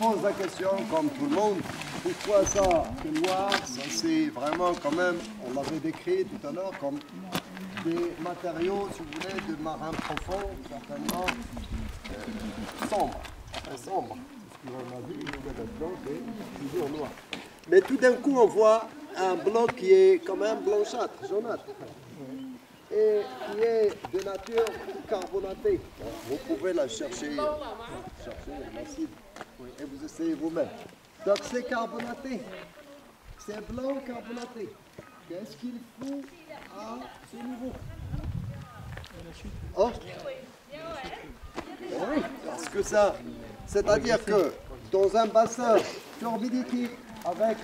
pose la question, comme tout le monde, pourquoi ça, c'est noir? Ça, c'est vraiment quand même, on l'avait décrit tout à l'heure, comme des matériaux, si vous voulez, de marins profonds, certainement sombres. Enfin, sombres. C'est ce qu'on a vu, cette blanc est toujours noir. Mais tout d'un coup, on voit un bloc qui est quand même blanchâtre, jaunâtre, et qui est de nature carbonatée. Vous pouvez la chercher l'acide, et vous essayez vous-même. Donc c'est carbonaté, c'est blanc carbonaté. Qu'est-ce qu'il faut à ce niveau? Oh. Oui, parce que ça, c'est-à-dire que dans un bassin turbidique avec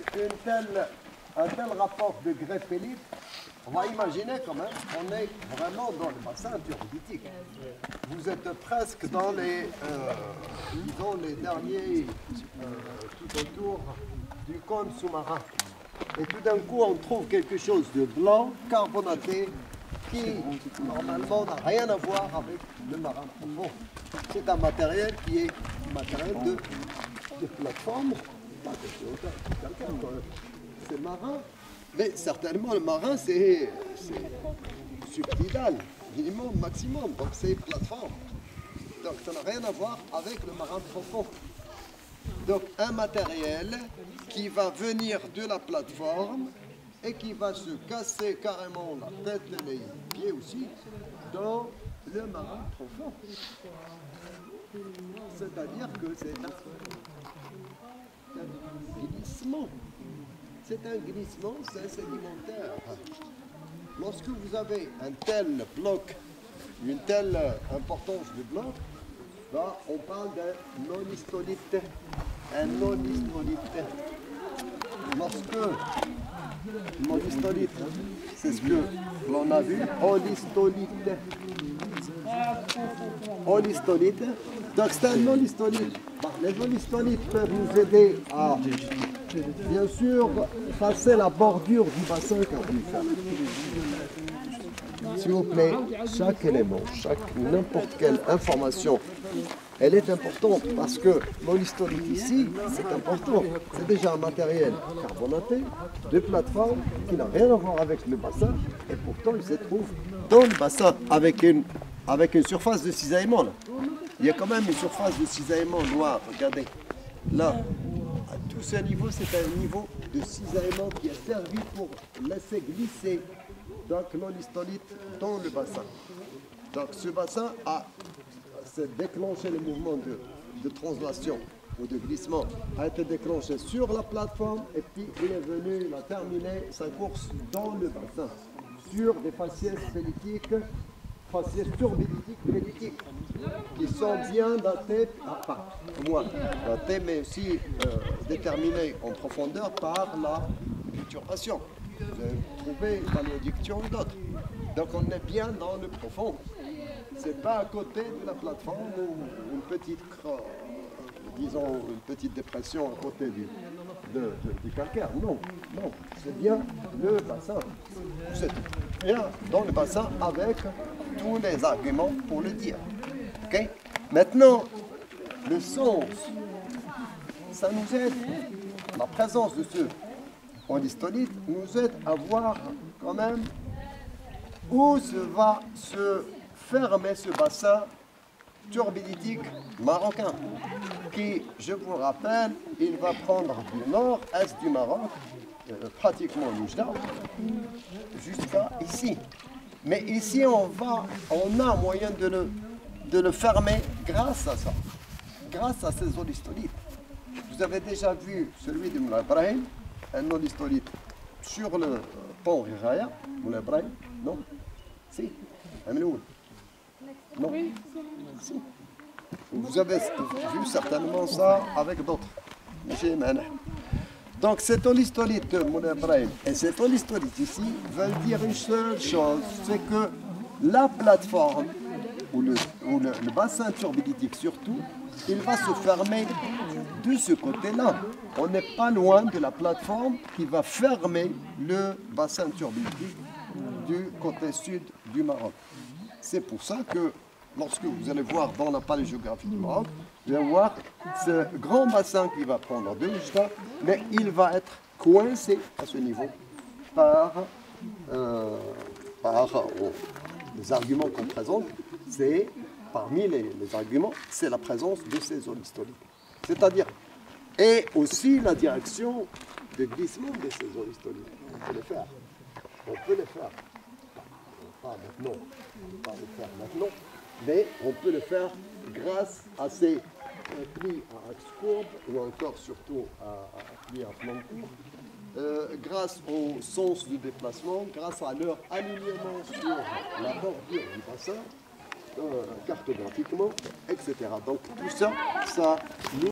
un tel rapport de greffé-litre, on va imaginer quand même qu'on est vraiment dans le bassin turbidique. Vous êtes presque dans les derniers, tout autour du cône sous-marin. Et tout d'un coup, on trouve quelque chose de blanc, carbonaté, qui normalement n'a rien à voir avec le marin profond. C'est un matériel qui est un matériel de plateforme, pas de quelqu'un, c'est marin. Mais certainement, le marin, c'est subtidal, minimum, maximum, donc c'est plateforme. Donc ça n'a rien à voir avec le marin profond. Donc un matériel qui va venir de la plateforme et qui va se casser carrément la tête et les pieds aussi dans le marin profond. C'est-à-dire que c'est un glissement. C'est un glissement, c'est sédimentaire. Lorsque vous avez un tel bloc, une telle importance de bloc, là, on parle d'un non-histolite. Un non-histolite. Lorsque non-histolite, c'est ce que l'on a vu, holistolite. Holistolite. Donc c'est un non-histolite. Les non-histolites peuvent nous aider à, bien sûr, passer la bordure du bassin carbonifère. S'il vous plaît, chaque élément, n'importe quelle information, elle est importante parce que l'holistolite ici, c'est important. C'est déjà un matériel carbonaté, de plateforme, qui n'a rien à voir avec le bassin, et pourtant il se trouve dans le bassin avec une surface de cisaillement. Là. Il y a quand même une surface de cisaillement noir, regardez. Là, à tous ces niveaux, c'est un niveau de cisaillement qui a servi pour laisser glisser donc l'holistolite dans le bassin. Donc ce bassin a déclenché le mouvement de translation ou de glissement, a été déclenché sur la plateforme et puis il est venu la terminer sa course dans le bassin sur des faciès pellitiques, faciès turbidiques pellitiques qui sont bien datés, pas moins datés, mais aussi déterminés en profondeur par la perturbation. Vous avez trouvé malédiction et d'autres. Donc on est bien dans le profond. C'est pas à côté de la plateforme ou une petite, disons, une petite dépression à côté du calcaire. Non, non, c'est bien le bassin. Vous êtes bien dans le bassin avec tous les arguments pour le dire. Okay? Maintenant, le sens, ça nous aide. La présence de ce holistolite nous aide à voir quand même où va se fermer ce bassin turbidique marocain qui, je vous le rappelle, il va prendre du nord-est du Maroc, pratiquement l'Oujda, jusqu'à ici. Mais ici, on a moyen de le fermer grâce à ça, grâce à ces holistolites. Vous avez déjà vu celui de Moulay Ibrahim, un holistolite sur le pont Raya, Moulay Ibrahim, non? Si, Ameloun. Non. Si. Vous avez vu certainement ça avec d'autres. Donc cet holistolite Moulay Ibrahim et cet holistolite ici veulent dire une seule chose, c'est que la plateforme ou le bassin turbidique surtout, il va se fermer de ce côté-là. On n'est pas loin de la plateforme qui va fermer le bassin turbidique du côté sud du Maroc. C'est pour ça que lorsque vous allez voir dans la paléogéographie du Maroc, vous allez voir ce grand bassin qui va prendre de l'Oujda, mais il va être coincé à ce niveau par les arguments qu'on présente. C'est, parmi les arguments, c'est la présence de ces zones historiques. C'est-à-dire, et aussi la direction de glissement de ces zones historiques. On peut le faire. On peut le faire. Pas maintenant. On ne peut pas le faire maintenant. Mais on peut le faire grâce à ces plis à axe courbe ou encore surtout à plis à flanc court, grâce au sens du déplacement, grâce à leur alignement sur la bordure du bassin, cartographiquement, etc. Donc tout ça, ça nous